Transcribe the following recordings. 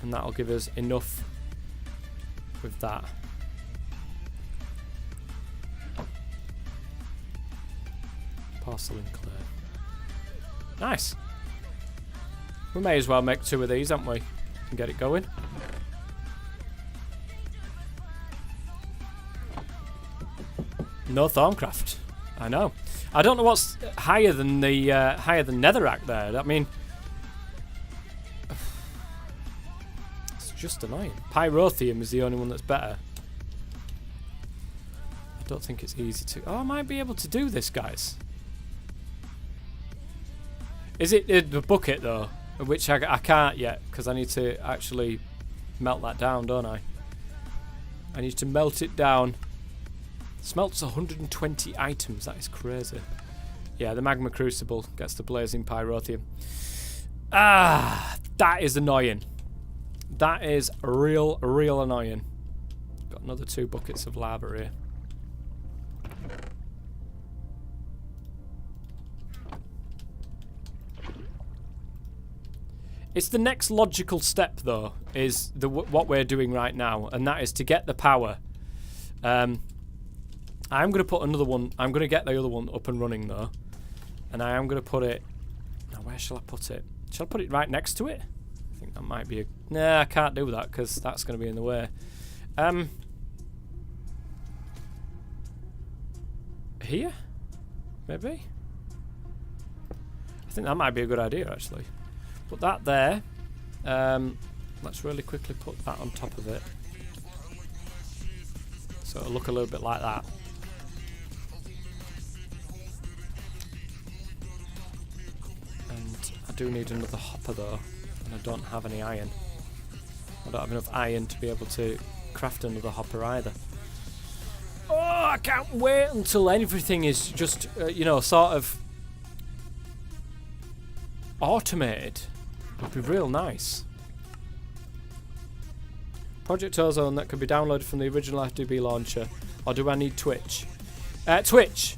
And that'll give us enough with that. Porcelain clay. Nice. We may as well make 2 of these, haven't we? And get it going. No Thorncraft. I know. I don't know what's higher than the Netherrack there. I mean, it's just annoying. Pyrotheum is the only one that's better. I don't think it's easy to... Oh, I might be able to do this, guys. Is it the bucket, though? Which I can't yet, because I need to actually melt that down, don't I? I need to melt it down. Smelts 120 items. That is crazy. Yeah, the magma crucible gets the blazing pyrotheum. Ah, that is annoying. That is real annoying. Got another 2 buckets of lava here. It's the next logical step, though, is what we're doing right now, and that is to get the power. I'm going to put another one. I'm going to get the other one up and running, though. And I am going to put it... Now, where shall I put it? Shall I put it right next to it? I think that might be a... Nah, I can't do that, because that's going to be in the way. Here? Maybe? I think that might be a good idea, actually. Put that there. Let's really quickly put that on top of it. So it'll look a little bit like that. And I do need another hopper though, and I don't have any iron. I don't have enough iron to be able to craft another hopper either. Oh, I can't wait until everything is just, you know, sort of automated. It'd be real nice. Project Ozone that could be downloaded from the original FTB launcher, or do I need Twitch? Twitch.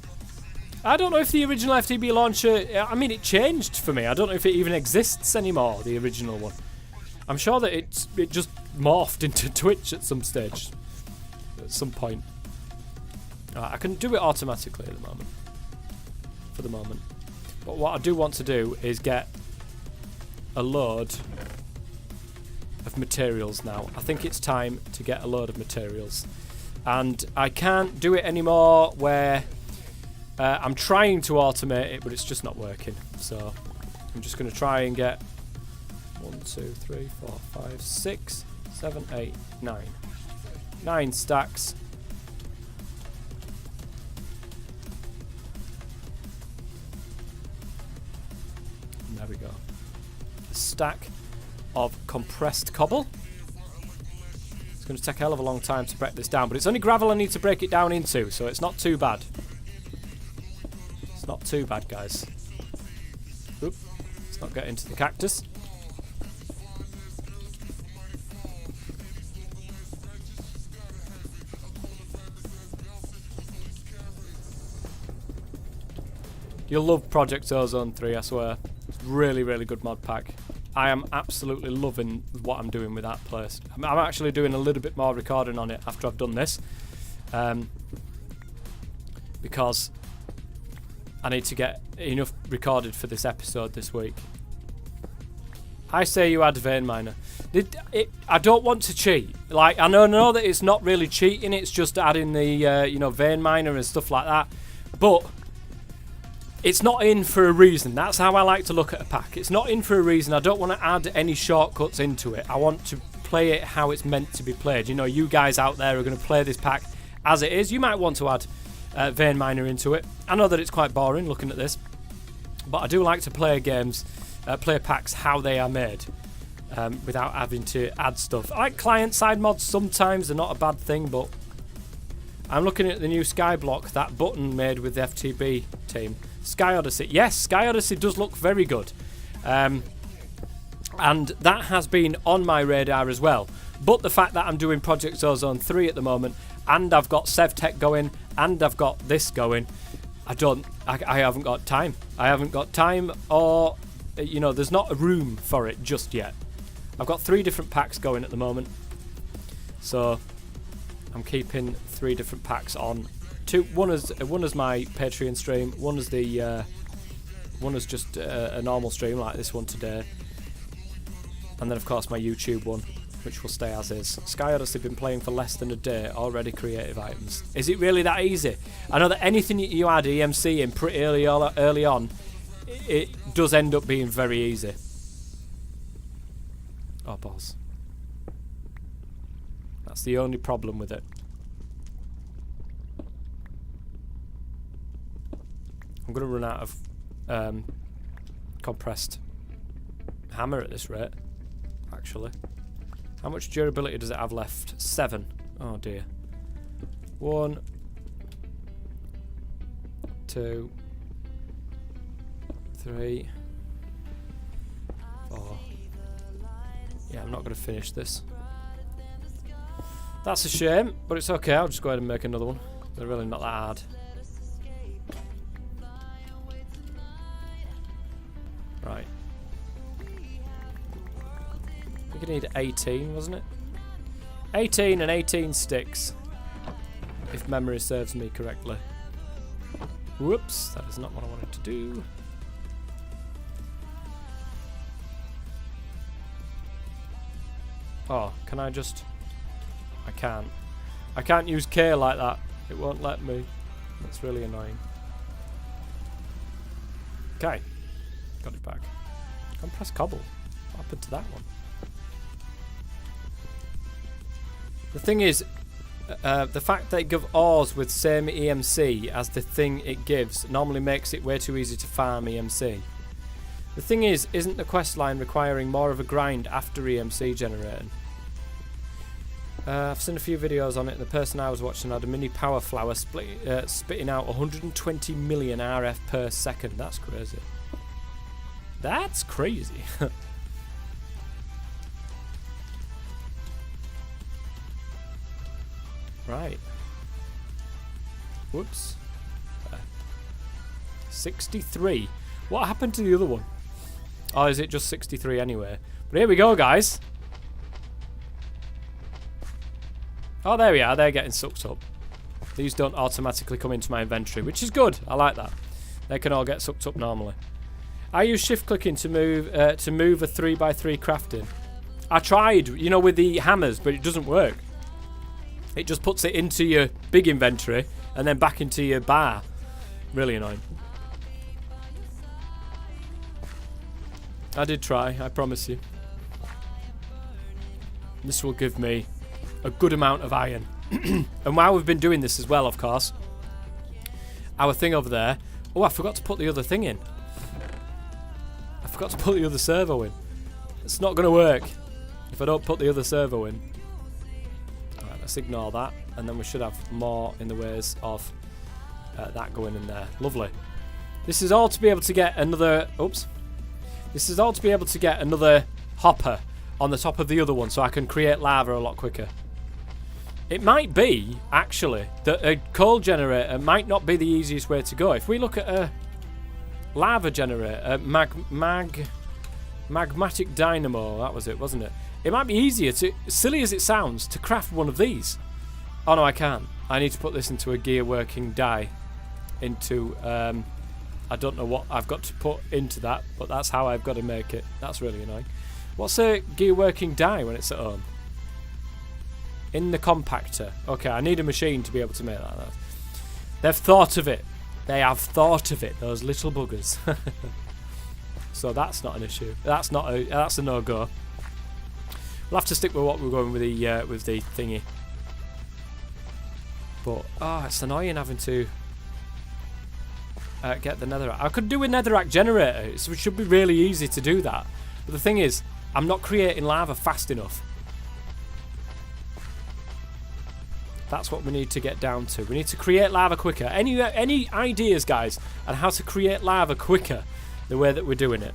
I don't know if the original FTB launcher... I mean, it changed for me. I don't know if it even exists anymore, the original one. I'm sure that it just morphed into Twitch at some stage. At some point. I can do it automatically at the moment. For the moment. But what I do want to do is get a load of materials now. I think it's time to get a load of materials. And I can't do it anymore where... I'm trying to automate it, but it's just not working. So I'm just going to try and get 1, 2, 3, 4, 5, 6, 7, 8, 9. 9 stacks. And there we go. A stack of compressed cobble. It's going to take a hell of a long time to break this down, but it's only gravel I need to break it down into, so it's not too bad. Not too bad, guys. Oop. Let's not get into the cactus. You'll love Project Ozone 3, I swear. It's really, really good mod pack. I am absolutely loving what I'm doing with that place. I'm actually doing a little bit more recording on it after I've done this. Because I need to get enough recorded for this episode this week. I say you add vein miner. I don't want to cheat. Like, I know that it's not really cheating. It's just adding the vein miner and stuff like that. But it's not in for a reason. That's how I like to look at a pack. It's not in for a reason. I don't want to add any shortcuts into it. I want to play it how it's meant to be played. You know, you guys out there are going to play this pack as it is. You might want to add vein miner into it. I know that it's quite boring looking at this, but I do like to play games, play packs how they are made, without having to add stuff. I like client-side mods sometimes, they're not a bad thing, but I'm looking at the new Skyblock, that button made with the FTB team. Sky Odyssey. Yes, Sky Odyssey does look very good. And that has been on my radar as well. But the fact that I'm doing Project Ozone 3 at the moment, and I've got SevTech going, and I've got this going, I haven't got time. I haven't got time, or, you know, there's not a room for it just yet. I've got 3 different packs going at the moment. So I'm keeping 3 different packs on. One is my Patreon stream, one is just a normal stream like this one today, and then of course my YouTube one, which will stay as is. Sky Odyssey been playing for less than a day, already creative items. Is it really that easy? I know that anything you add EMC in pretty early on, it does end up being very easy. Oh, balls. That's the only problem with it. I'm going to run out of compressed hammer at this rate, actually. How much durability does it have left? 7. Oh dear. 1, 2, 3, 4. Yeah, I'm not going to finish this. That's a shame, but it's okay. I'll just go ahead and make another one. They're really not that hard. Right. I think I need 18, wasn't it? 18 and 18 sticks, if memory serves me correctly. Whoops, that is not what I wanted to do. Oh, can I just... I can't. I can't use K like that. It won't let me. That's really annoying. Okay. Got it back. Compressed cobble. What happened to that one? The thing is, the fact that it gives ores with same EMC as the thing it gives normally makes it way too easy to farm EMC. The thing is, isn't the quest line requiring more of a grind after EMC generating? I've seen a few videos on it. The person I was watching had a mini power flower spitting out 120 million RF per second. That's crazy. That's crazy. Right. Whoops. 63. What happened to the other one? Oh, is it just 63 anyway? But here we go, guys. Oh, there we are. They're getting sucked up. These don't automatically come into my inventory, which is good. I like that. They can all get sucked up normally. I use shift clicking to move a 3x3 crafting. I tried, you know, with the hammers, but it doesn't work. It just puts it into your big inventory and then back into your bar. Really annoying. I did try, I promise you. This will give me a good amount of iron. And while we've been doing this as well, of course, our thing over there... Oh, I forgot to put the other thing in. I forgot to put the other servo in. It's not going to work if I don't put the other servo in. Alright, let's ignore that. And then we should have more in the ways of that going in there. Lovely. This is all to be able to get another... Oops. This is all to be able to get another hopper on the top of the other one so I can create lava a lot quicker. It might be, actually, that a coal generator might not be the easiest way to go. If we look at a lava generator, a magmatic dynamo, that was it, wasn't it? It might be easier, to, silly as it sounds, to craft one of these. Oh no, I can't. I need to put this into a gear working die. Into, I don't know what I've got to put into that, but that's how I've got to make it. That's really annoying. What's a gear working die when it's at home? In the compactor. Okay, I need a machine to be able to make that. They've thought of it. They have thought of it, those little buggers. So that's not an issue. That's a no-go. We'll have to stick with what we're going with the thingy. But it's annoying having to get the netherrack. I could do a netherrack generator. It should be really easy to do that. But the thing is, I'm not creating lava fast enough. That's what we need to get down to. We need to create lava quicker. Any ideas, guys, on how to create lava quicker the way that we're doing it?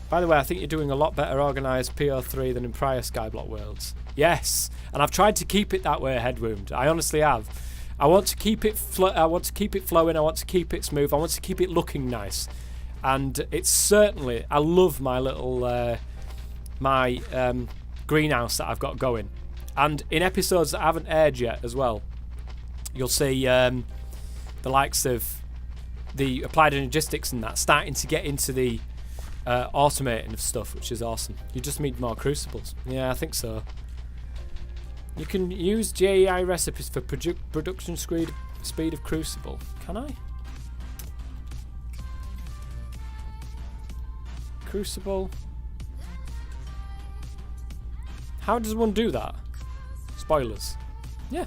By the way, I think you're doing a lot better organised PO3 than in prior Skyblock worlds. Yes, and I've tried to keep it that way, Headwound. I honestly have. I want to keep it flowing. I want to keep it smooth. I want to keep it looking nice. And it's certainly, I love my little my greenhouse that I've got going. And in episodes that haven't aired yet as well, you'll see the likes of the applied energistics and that starting to get into the automating of stuff, which is awesome. You just need more crucibles. Yeah, I think so. You can use JEI recipes for production speed of crucible. Can I? Crucible. How does one do that? Spoilers. Yeah.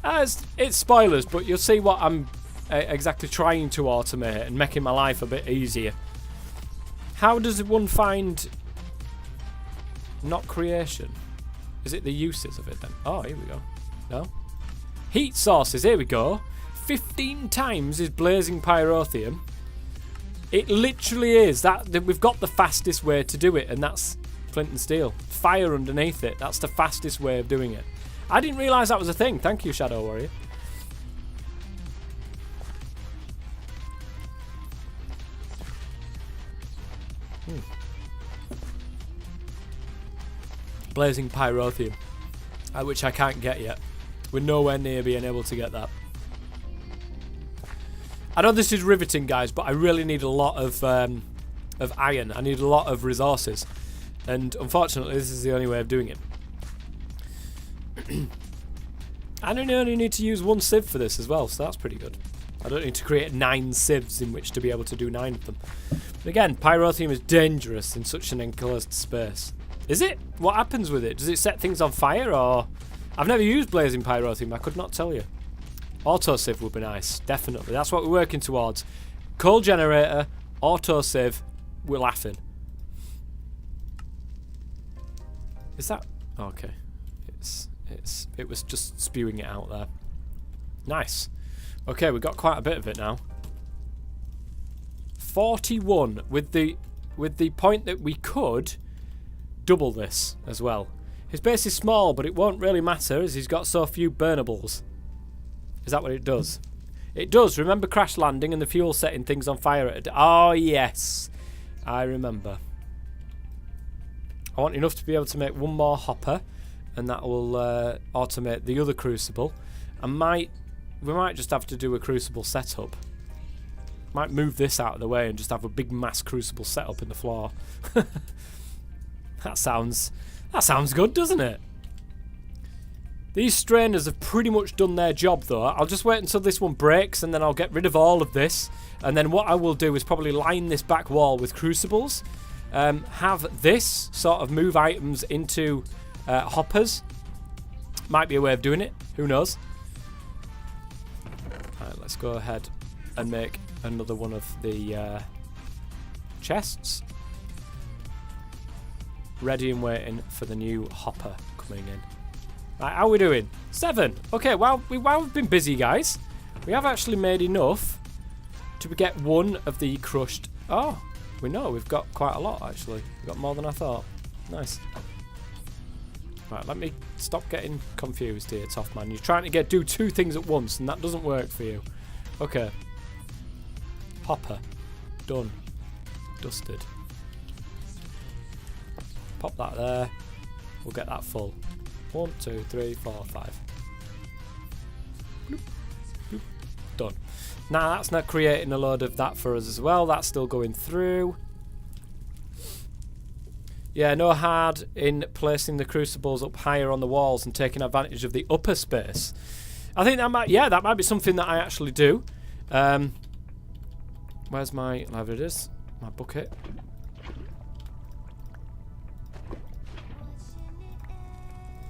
It's spoilers, but you'll see what I'm exactly trying to automate and making my life a bit easier. How does one find not creation? Is it the uses of it then? Oh, here we go. No? Heat sources, here we go. 15 times is blazing pyrotheum. It literally is. We've got the fastest way to do it, and that's flint and steel. Fire underneath it. That's the fastest way of doing it. I didn't realise that was a thing. Thank you, Shadow Warrior. Blazing pyrotheum, which I can't get yet. We're nowhere near being able to get that. I know this is riveting, guys, but I really need a lot of iron. I need a lot of resources, and unfortunately, this is the only way of doing it. I only need to use 1 sieve for this as well, so that's pretty good. I don't need to create 9 sieves in which to be able to do 9 of them. But again, pyrotheum is dangerous in such an enclosed space. Is it? What happens with it? Does it set things on fire, or...? I've never used blazing pyrotheum, I could not tell you. Autosieve would be nice, definitely. That's what we're working towards. Coal generator, autosieve, we're laughing. Is that... Okay. It was just spewing it out there. Nice. Okay, we've got quite a bit of it now. 41 with the point that we could double this as well. His base is small, but it won't really matter as he's got so few burnables. Is that what it does? It does. Remember crash landing and the fuel setting things on fire at oh, yes. I remember. I want enough to be able to make 1 more hopper, and that will automate the other crucible. We might just have to do a crucible setup. Might move this out of the way and just have a big mass crucible setup in the floor. That sounds good, doesn't it? These strainers have pretty much done their job, though. I'll just wait until this one breaks, and then I'll get rid of all of this. And then what I will do is probably line this back wall with crucibles. Have this sort of move items into hoppers. Might be a way of doing it. Who knows? Alright, let's go ahead and make another one of the chests. Ready and waiting for the new hopper coming in. Right, how are we doing? 7. Okay, while we've been busy, guys, we have actually made enough to get 1 of the crushed... Oh, we've got quite a lot, actually. We've got more than I thought. Nice. Right, let me stop getting confused here, Toff Man. You're trying to do 2 things at once, and that doesn't work for you. Okay. Hopper. Done. Dusted. Pop that there. We'll get that full. 1, 2, 3, 4, 5. Bloop, bloop. Done. Now that's not creating a load of that for us as well. That's still going through. Yeah, no hard in placing the crucibles up higher on the walls and taking advantage of the upper space. I think that might be something that I actually do. Where's my... There it is. My bucket.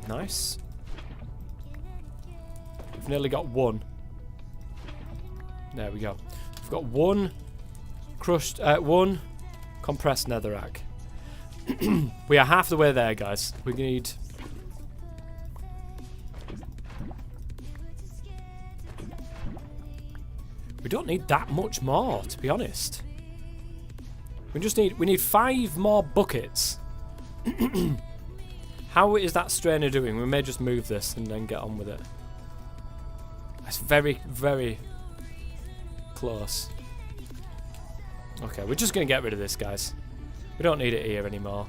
Nice. We've nearly got 1. There we go. We've got 1 crushed, 1 compressed netherrack. We are half the way there, guys. We need... We don't need that much more, to be honest. We need 5 more buckets. How is that strainer doing? We may just move this and then get on with it. That's very, very close. Okay, we're just going to get rid of this, guys. We don't need it here anymore.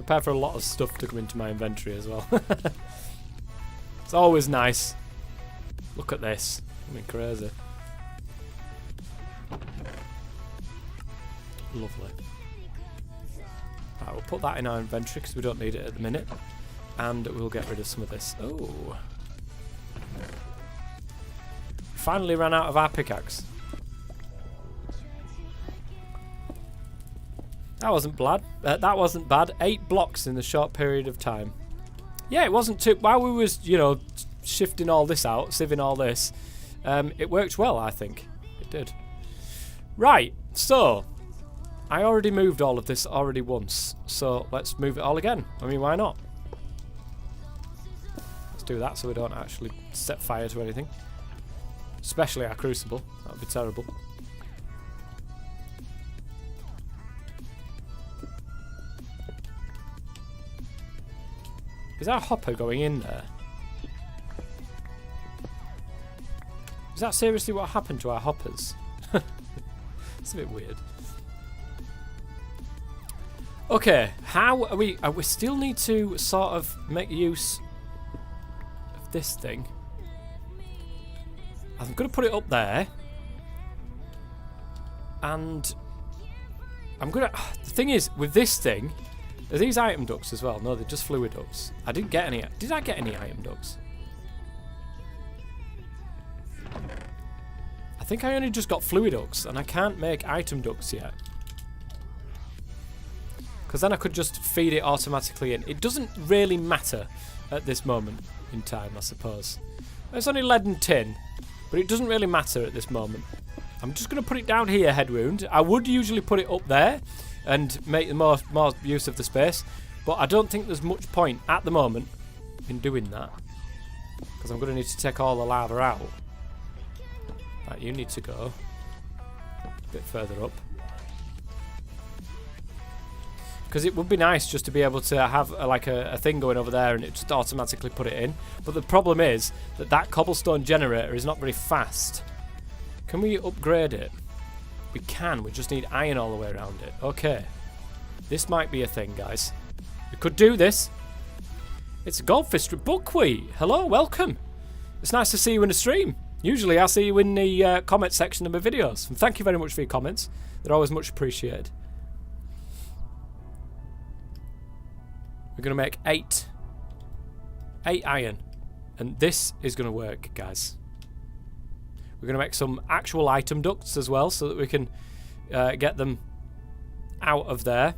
prepare for a lot of stuff to come into my inventory as well. It's always nice. Look at this. I mean, crazy. Lovely. Right, we'll put that in our inventory because we don't need it at the minute. And we'll get rid of some of this. Oh. Finally ran out of our pickaxe. That wasn't bad. That wasn't bad. 8 blocks in the short period of time. Yeah, it wasn't too... While we was, you know, shifting all this out, sieving all this, it worked well, I think. It did. Right, so... I already moved all of this already once, so let's move it all again. I mean, why not? Let's do that so we don't actually set fire to anything. Especially our crucible. That would be terrible. Is our hopper going in there? Is that seriously what happened to our hoppers? It's a bit weird. Okay, how are we... we still need to sort of make use of this thing. I'm going to put it up there. And I'm going to... The thing is, with this thing, are these item ducts as well? No, they're just fluid ducts. I didn't get any... Did I get any item ducts? I think I only just got fluid ducts, and I can't make item ducts yet. Because then I could just feed it automatically in. It doesn't really matter at this moment in time, I suppose. It's only lead and tin, but it doesn't really matter at this moment. I'm just going to put it down here, head wound. I would usually put it up there and make the more use of the space, but I don't think there's much point at the moment in doing that. Because I'm going to need to take all the lava out. Right, you need to go a bit further up. Because it would be nice just to be able to have a thing going over there and it just automatically put it in. But the problem is that that cobblestone generator is not very fast. Can we upgrade it? We can, we just need iron all the way around it. Okay. This might be a thing, guys. We could do this. It's a goldfish buckwheat. Hello, welcome. It's nice to see you in the stream. Usually I see you in the comment section of my videos. And thank you very much for your comments. They're always much appreciated. We're going to make 8 iron. And this is going to work, guys. We're going to make some actual item ducts as well so that we can get them out of there.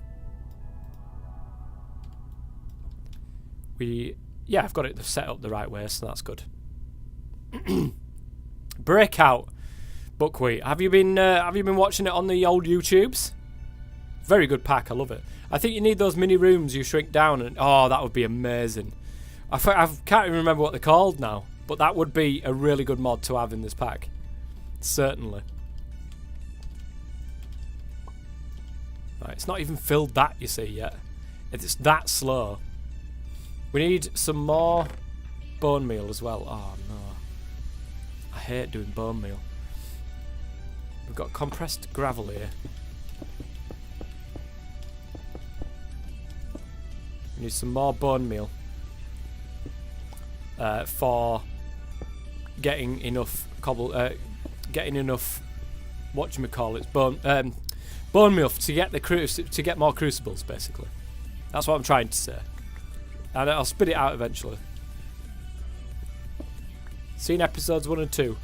Yeah, I've got it set up the right way, so that's good. Breakout buckwheat. Have you been watching it on the old YouTubes? Very good pack, I love it. I think you need those mini rooms you shrink down, and oh, that would be amazing. I can't even remember what they're called now, but that would be a really good mod to have in this pack. Certainly. Right, it's not even filled that, you see, yet. It's that slow. We need some more bone meal as well. Oh, no. I hate doing bone meal. We've got compressed gravel here. We need some more bone meal for getting enough bone meal to get more crucibles, basically. That's what I'm trying to say, and I'll spit it out eventually. Seen episodes 1 and 2,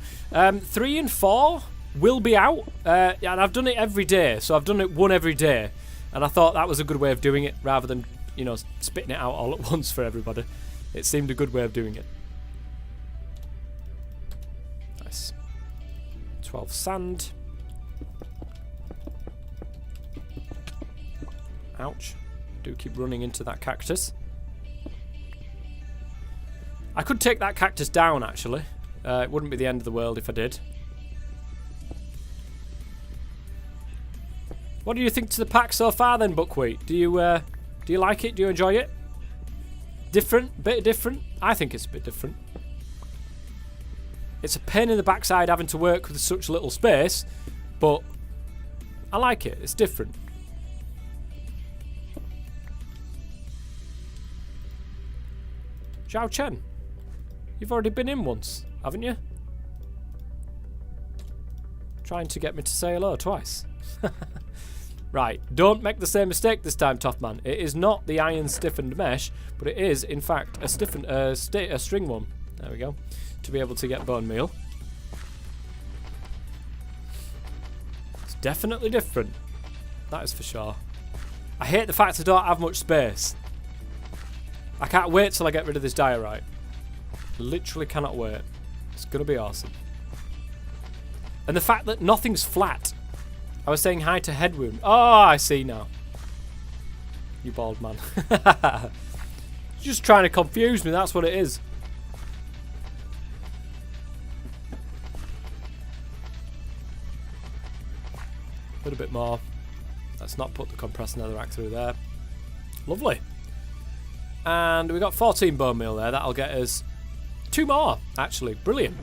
3 and 4 will be out, and I've done it every day, so I've done it one every day, and I thought that was a good way of doing it rather than, you know, spitting it out all at once for everybody. It seemed a good way of doing it. Nice. 12 sand. Ouch. Do keep running into that cactus. I could take that cactus down, actually. It wouldn't be the end of the world if I did. What do you think to the pack so far then, Buckwheat? Do you like it? Do you enjoy it? Different? Bit different? I think it's a bit different. It's a pain in the backside having to work with such little space, but I like it. It's different. Zhao Chen. You've already been in once, haven't you? Trying to get me to say hello twice. Right, don't make the same mistake this time, tough man. It is not the iron stiffened mesh, but it is, in fact, a stiffened, a string one. There we go. To be able to get bone meal. It's definitely different. That is for sure. I hate the fact I don't have much space. I can't wait till I get rid of this diorite. Literally cannot wait. It's going to be awesome. And the fact that nothing's flat. I was saying hi to Headwound. Oh, I see now. You bald man. Just trying to confuse me, that's what it is. A little bit more. Let's not put the compressed netherrack through there. Lovely. And we got 14 bone meal there. That'll get us 2 more, actually. Brilliant.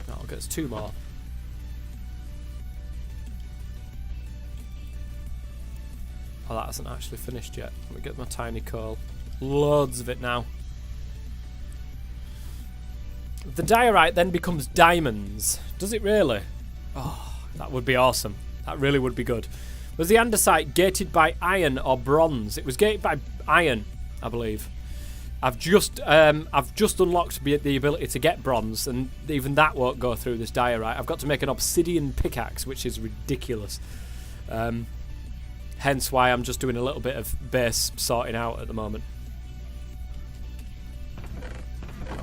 That'll get us 2 more. Oh, that hasn't actually finished yet. Let me get my tiny coal. Loads of it now. The diorite then becomes diamonds. Does it really? Oh, that would be awesome. That really would be good. Was the andesite gated by iron or bronze? It was gated by iron, I believe. I've just unlocked the ability to get bronze, and even that won't go through this diorite. I've got to make an obsidian pickaxe, which is ridiculous. Hence why I'm just doing a little bit of base sorting out at the moment.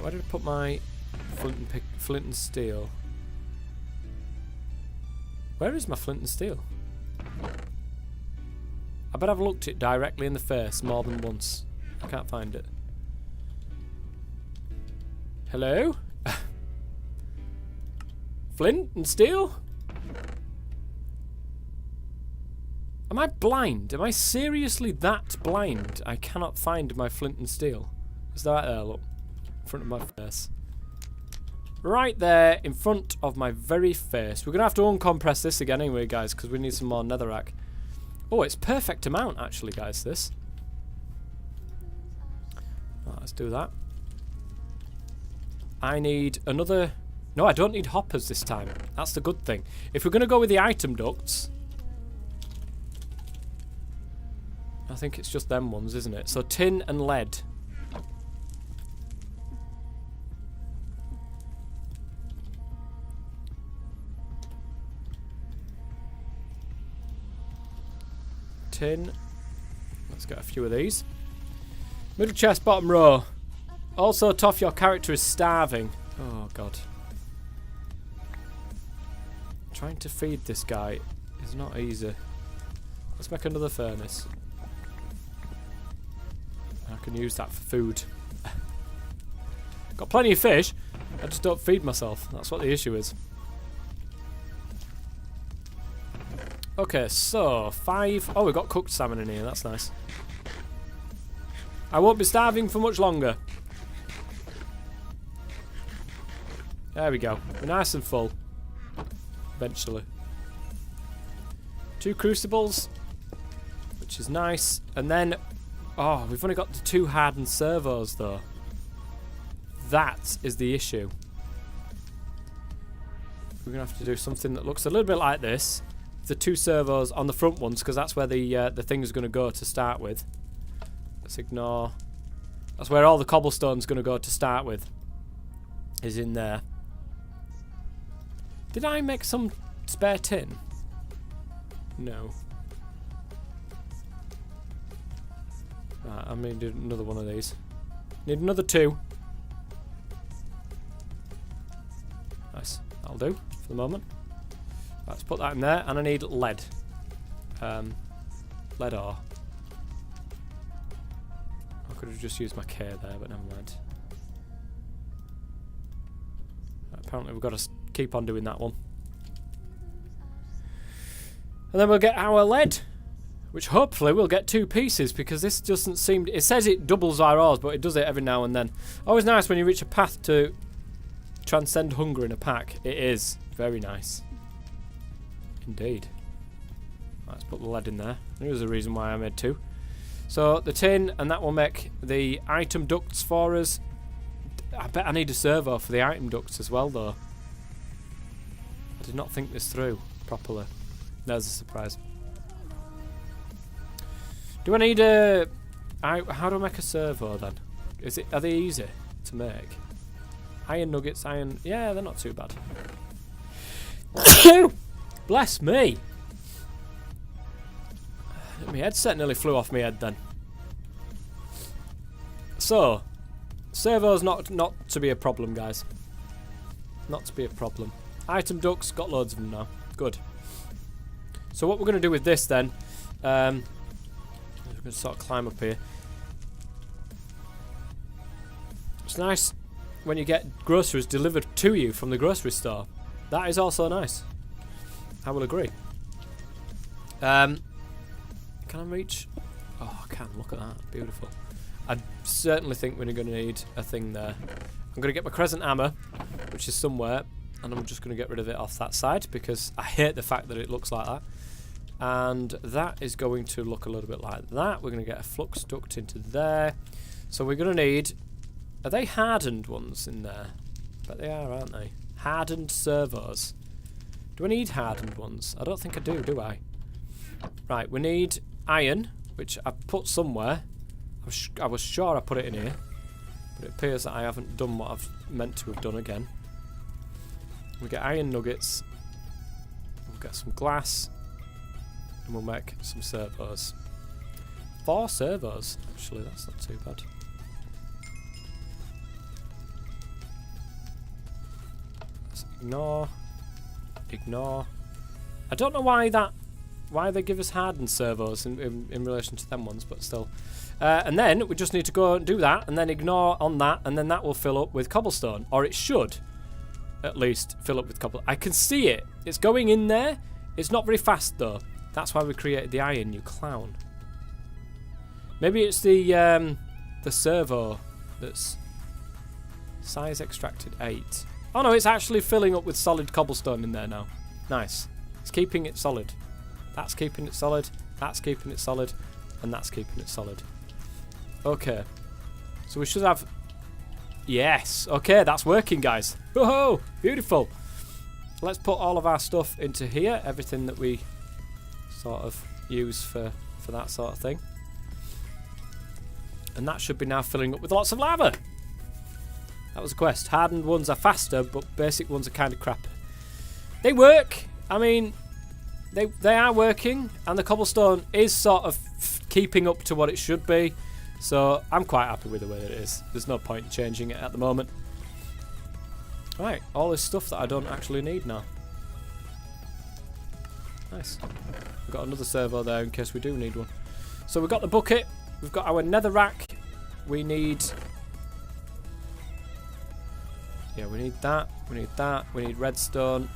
Where did I put my flint and steel? Where is my flint and steel? I bet I've looked it directly in the face more than once. I can't find it. Hello? Flint and steel? Am I blind? Am I seriously that blind? I cannot find my flint and steel. Is that right there, look? In front of my face. Right there, in front of my very face. We're going to have to uncompress this again anyway, guys, because we need some more netherrack. Oh, it's perfect amount, actually, guys, this. Right, let's do that. I need another... No, I don't need hoppers this time. That's the good thing. If we're going to go with the item ducts... I think it's just them ones, isn't it? So tin and lead. Tin. Let's get a few of these. Middle chest, bottom row. Also, Toff, your character is starving. Oh, God. Trying to feed this guy is not easy. Let's make another furnace. I can use that for food. Got plenty of fish. I just don't feed myself. That's what the issue is. Okay, so 5. Oh, we've got cooked salmon in here. That's nice. I won't be starving for much longer. There we go. We're nice and full. Eventually. 2 crucibles, which is nice. And then, oh, we've only got the 2 hardened servos though. That is the issue. We're gonna have to do something that looks a little bit like this. The 2 servos on the front ones, because that's where the thing is going to go to start with. Let's ignore. That's where all the cobblestone's going to go to start with. Is in there. Did I make some spare tin? No. Right, I'm going to do another one of these. Need another 2. Nice. That'll do for the moment. Let's put that in there, and I need lead. Lead ore. I could have just used my K there, but never mind. Apparently we've got to keep on doing that one. And then we'll get our lead, which hopefully we'll get 2 pieces, because this doesn't seem... It says it doubles our ores, but it does it every now and then. Always nice when you reach a path to transcend hunger in a pack. It is. Very nice. Indeed. Let's put the lead in there. There's a reason why I made 2. So the tin, and that will make the item ducts for us. I bet I need a servo for the item ducts as well, though. I did not think this through properly. There's a surprise. Do I need a... how do I make a servo then? Are they easy to make? Iron nuggets, iron... Yeah, they're not too bad. Bless me! My headset nearly flew off my head then. So, servo's not to be a problem, guys. Not to be a problem. Item ducts, got loads of them now. Good. So what we're going to do with this then, we're going to sort of climb up here. It's nice when you get groceries delivered to you from the grocery store. That is also nice. I will agree. Can I reach? Oh, I can. Look at that. Beautiful. I certainly think we're going to need a thing there. I'm going to get my crescent hammer, which is somewhere, and I'm just going to get rid of it off that side because I hate the fact that it looks like that. And that is going to look a little bit like that. We're going to get a flux duct into there. So we're going to need... Are they hardened ones in there? But they are, aren't they? Hardened servos. Do I need hardened ones? I don't think I do I? Right, we need iron, which I put somewhere. I was sure I put it in here. But it appears that I haven't done what I've meant to have done again. We get iron nuggets. We'll get some glass. And we'll make some servos. 4 servos, actually, that's not too bad. Let's ignore. I don't know why they give us hardened servos in relation to them ones, but still. And then we just need to go and do that, and then ignore on that, and then that will fill up with cobblestone, or it should at least fill up with cobblestone. I can see it. It's going in there. It's not very fast though. That's why we created the iron, you clown. Maybe it's the servo that's size extracted 8. Oh no, it's actually filling up with solid cobblestone in there now. Nice. It's keeping it solid. That's keeping it solid. That's keeping it solid. And that's keeping it solid. Okay. So we should have... Yes. Okay, that's working, guys. Whoa! Beautiful. Let's put all of our stuff into here. Everything that we sort of use for that sort of thing. And that should be now filling up with lots of lava. That was a quest. Hardened ones are faster, but basic ones are kind of crap. They work. I mean, they are working, and the cobblestone is sort of keeping up to what it should be. So I'm quite happy with the way that it is. There's no point in changing it at the moment. Right, all this stuff that I don't actually need now. Nice. We've got another servo there in case we do need one. So we've got the bucket. We've got our nether rack. We need... Yeah, we need that. We need that. We need redstone.